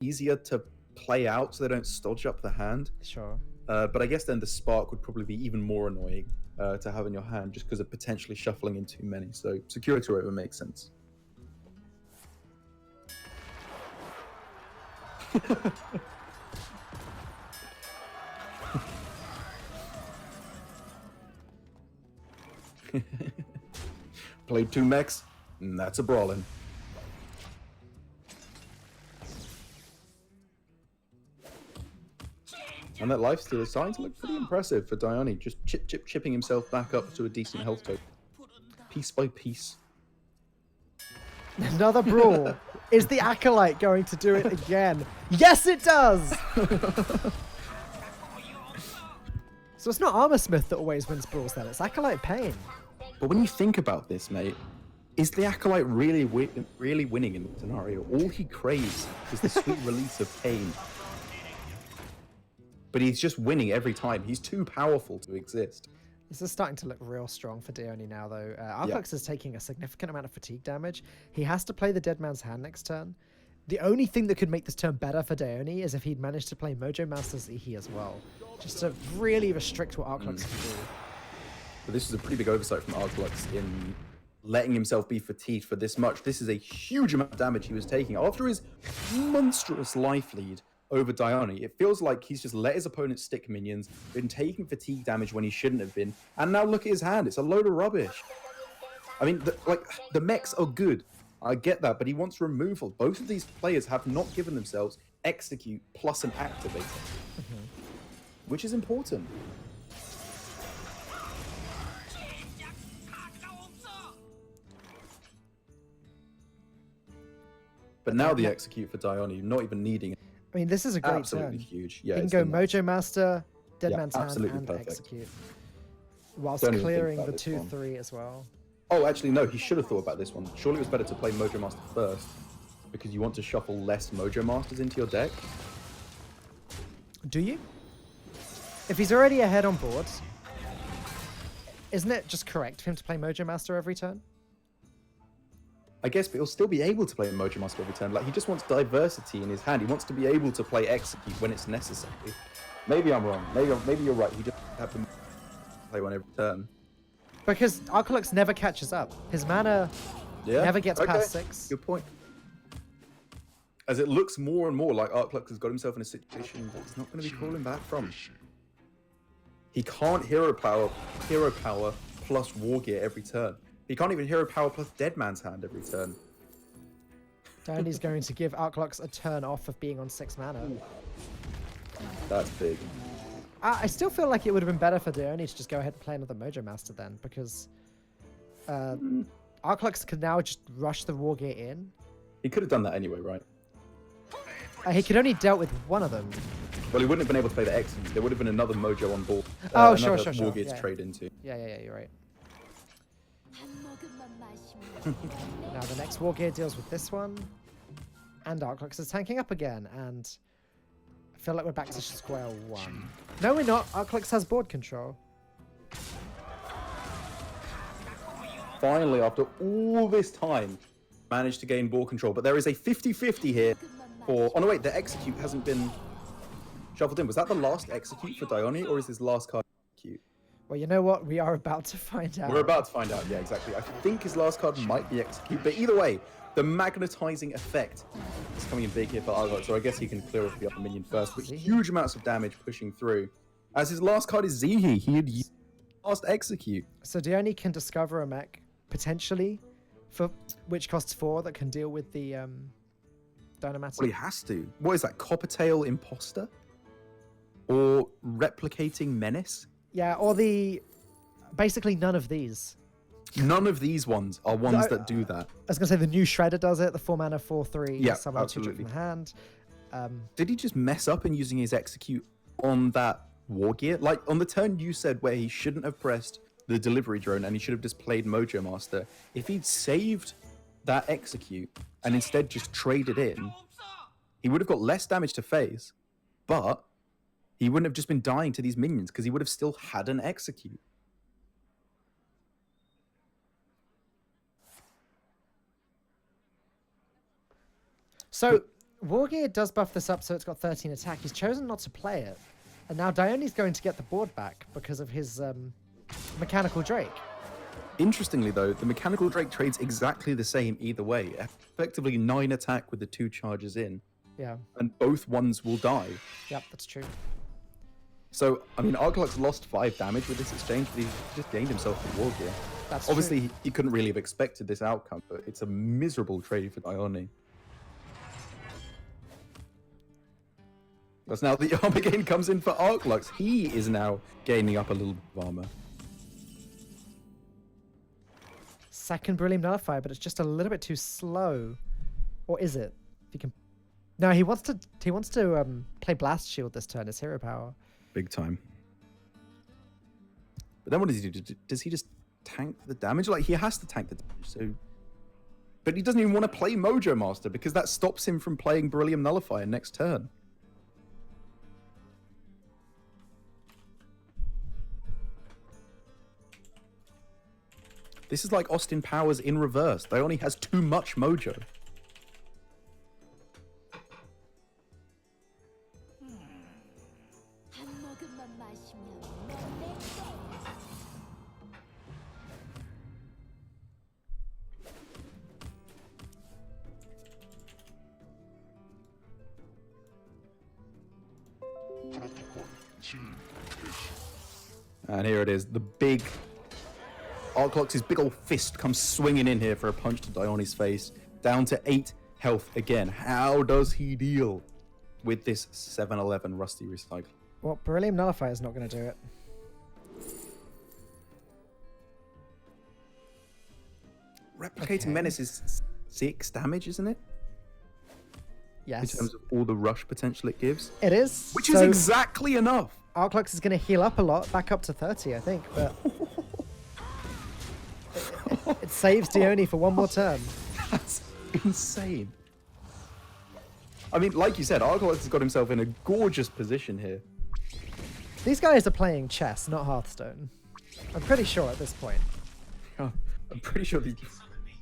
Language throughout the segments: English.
easier to play out so they don't stodge up the hand. Sure. But I guess then the spark would probably be even more annoying to have in your hand just because of potentially shuffling in too many. So security rover makes sense. Played 2 mechs, and that's a brawling. And that lifesteal is starting to look pretty impressive for Dione, just chipping himself back up to a decent health total. Piece by piece. Another brawl. Is the Acolyte going to do it again? Yes, it does! So it's not Armor Smith that always wins brawls then, it's Acolyte Pain. But when you think about this, mate, is the Acolyte really winning in this scenario? All he craves is the sweet release of pain. But he's just winning every time. He's too powerful to exist. This is starting to look real strong for Dione now, though. Arclux is taking a significant amount of fatigue damage. He has to play the Dead Man's Hand next turn. The only thing that could make this turn better for Dione is if he'd managed to play Mojo Master Zihi as well. Just to really restrict what Arclux can do. But this is a pretty big oversight from Arclux in letting himself be fatigued for this much. This is a huge amount of damage he was taking. After his monstrous life lead over Dione, it feels like he's just let his opponent stick minions, been taking fatigue damage when he shouldn't have been, and now look at his hand, it's a load of rubbish. I mean, the mechs are good, I get that, but he wants removal. Both of these players have not given themselves execute plus an activate, which is important. But now the execute for Dione, not even needing it. I mean, this is a great Absolutely turn. huge. Yeah, he can go Mojo Master, Dead Man's Hand, and perfect. Execute. Whilst Don't even clearing think the about this 2-3 as well. Oh, actually, no, he should have thought about this one. Surely it was better to play Mojo Master first, because you want to shuffle less Mojo Masters into your deck. Do you? If he's already ahead on board, isn't it just correct for him to play Mojo Master every turn? I guess, but he'll still be able to play Mojo Master every turn. Like, he just wants diversity in his hand. He wants to be able to play Execute when it's necessary. Maybe I'm wrong. Maybe you're right. He just have to play one every turn. Because Arclux never catches up. His mana never gets past 6. Good point. As it looks more and more like Arclux has got himself in a situation that he's not going to be crawling back from. He can't hero power plus War Gear every turn. He can't even hero power plus Dead Man's Hand every turn. Dione's going to give Arclux a turn off of being on 6 mana. Ooh. That's big. I still feel like it would have been better for Dione to just go ahead and play another Mojo Master then, because Arclux can now just rush the War Gear in. He could have done that anyway, right? He could only dealt with one of them. Well, he wouldn't have been able to play the X. There would have been another Mojo on board. Oh, sure. War Gear to trade into. Yeah, you're right. Now the next War Gear deals with this one, and Arclux is tanking up again, and I feel like we're back to square one. No, we're not. Arclux has board control. Finally, after all this time, managed to gain board control, but there is a 50-50 here for... Oh no, wait, the Execute hasn't been shuffled in. Was that the last Execute for Dione, or is his last card Execute? Well, you know what? We are about to find out. We're about to find out, yeah, exactly. I think his last card might be Execute, but either way, the magnetizing effect is coming in big here for Arclux, so I guess he can clear off the upper minion first, but huge amounts of damage pushing through. As his last card is Zihi, he had used last Execute. So Dione can discover a mech, potentially, for which costs 4 that can deal with the Dynamatic. Well, he has to. What is that, Coppertail Imposter? Or Replicating Menace? Yeah, or basically none of these. None of these ones are ones that do that. I was going to say the new Shredder does it, the 4 mana 4/3. Yeah, summon 2 absolutely. from the hand. Did he just mess up in using his Execute on that War Gear? Like, on the turn you said where he shouldn't have pressed the delivery drone and he should have just played Mojo Master, if he'd saved that Execute and instead just traded in, he would have got less damage to face, but he wouldn't have just been dying to these minions because he would have still had an Execute. So Wargear does buff this up so it's got 13 attack. He's chosen not to play it. And now Diony's going to get the board back because of his Mechanical Drake. Interestingly, though, the Mechanical Drake trades exactly the same either way. Effectively 9 attack with the 2 charges in. Yeah. And both ones will die. Yep, that's true. So, I mean, Arglux lost 5 damage with this exchange, but he just gained himself the Wargear. That's Obviously, true. he couldn't really have expected this outcome, but it's a miserable trade for Dione. That's now the armor gain comes in for Arglux. He is now gaining up a little bit of armor. Second Brilliant Nullifier, but it's just a little bit too slow. Or is it? If you can... No, he wants to play Blast Shield this turn as hero power. Big time. But then what does he do? Does he just tank the damage? Like, he has to tank the damage, so... But he doesn't even want to play Mojo Master because that stops him from playing Brilliant Nullifier next turn. This is like Austin Powers in reverse. Dione has too much mojo. And here it is, the big... Arclux's big old fist comes swinging in here for a punch to Dione's face. Down to 8 health again. How does he deal with this 7-11 Rusty Recycle? Well, Beryllium Nullifier is not going to do it. Replicating Menace is 6 damage, isn't it? Yes. In terms of all the rush potential it gives. It is. Which is exactly enough. Arclux is going to heal up a lot, back up to 30, I think, but... it saves Dione for one more turn. That's insane. I mean, like you said, Arclux has got himself in a gorgeous position here. These guys are playing chess, not Hearthstone. I'm pretty sure at this point. Yeah, I'm pretty sure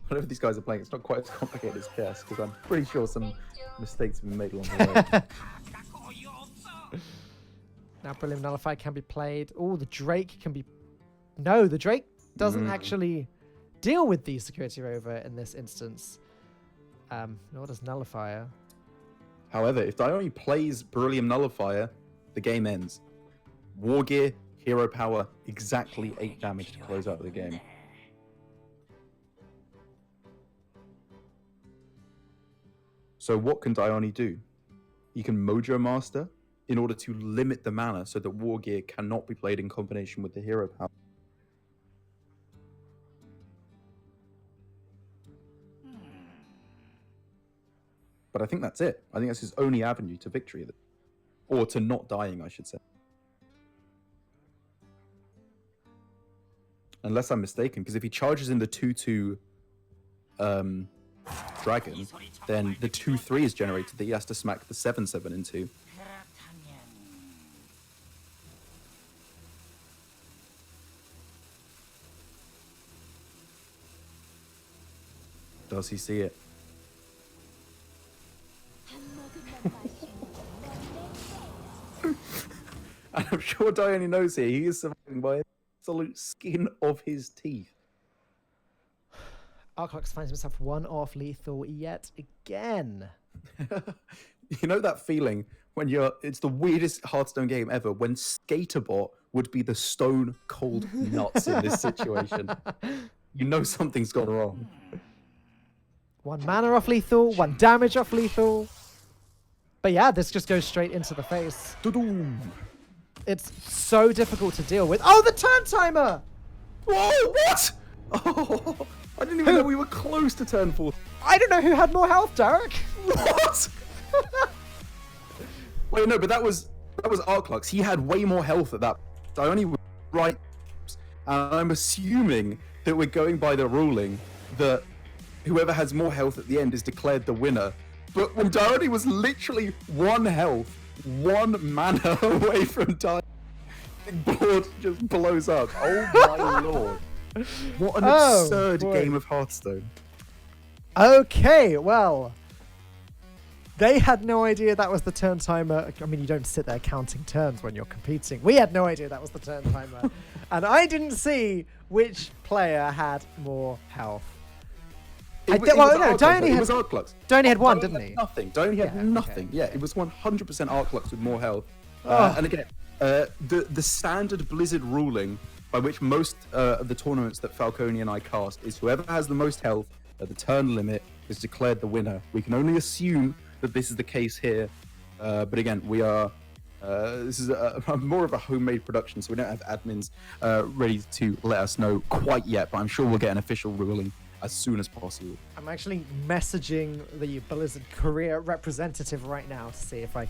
whatever these guys are playing, it's not quite as complicated as chess, because I'm pretty sure some mistakes have been made along the way. Now Brilliant Nullify can be played. Oh, the Drake can be... No, the Drake doesn't actually deal with the Security Rover in this instance. Nor does Nullifier. However, if Dione plays Beryllium Nullifier, the game ends. Wargear, hero power, exactly 8 damage to close out the game. So what can Dione do? He can Mojo Master in order to limit the mana so that Wargear cannot be played in combination with the hero power. But I think that's it. I think that's his only avenue to victory. Or to not dying, I should say. Unless I'm mistaken, because if he charges in the 2-2 dragon, then the 2-3 is generated that he has to smack the 7-7 into. Does he see it? And I'm sure Dione knows here, he is surviving by the absolute skin of his teeth. Arclux finds himself one off lethal yet again. You know that feeling when it's the weirdest Hearthstone game ever, when Skaterbot would be the stone cold nuts in this situation. You know something's gone wrong. 1 mana off lethal, 1 damage off lethal. But yeah, this just goes straight into the face. Da-doom. It's so difficult to deal with. Oh, the turn timer! Whoa, what? Oh, I didn't even know we were close to turn 4. I don't know who had more health, Derek. What? Wait, no, but that was Arclux. He had way more health at that. Dione was right. And I'm assuming that we're going by the ruling that whoever has more health at the end is declared the winner. But when Dione was literally 1 health, 1 mana away from dying, the board just blows up. Oh my lord. What an absurd game of Hearthstone. Okay, well. They had no idea that was the turn timer. I mean, you don't sit there counting turns when you're competing. We had no idea that was the turn timer. And I didn't see which player had more health. Diony had Arclux. Diony had one, didn't he? Nothing. Diony had nothing. Okay. Yeah, it was 100% Arclux with more health. And again, the standard Blizzard ruling by which most of the tournaments that Falcone and I cast is whoever has the most health at the turn limit is declared the winner. We can only assume that this is the case here. But again, we are... this is more of a homemade production, so we don't have admins ready to let us know quite yet, but I'm sure we'll get an official ruling as soon as possible. I'm actually messaging the Blizzard career representative right now to see if I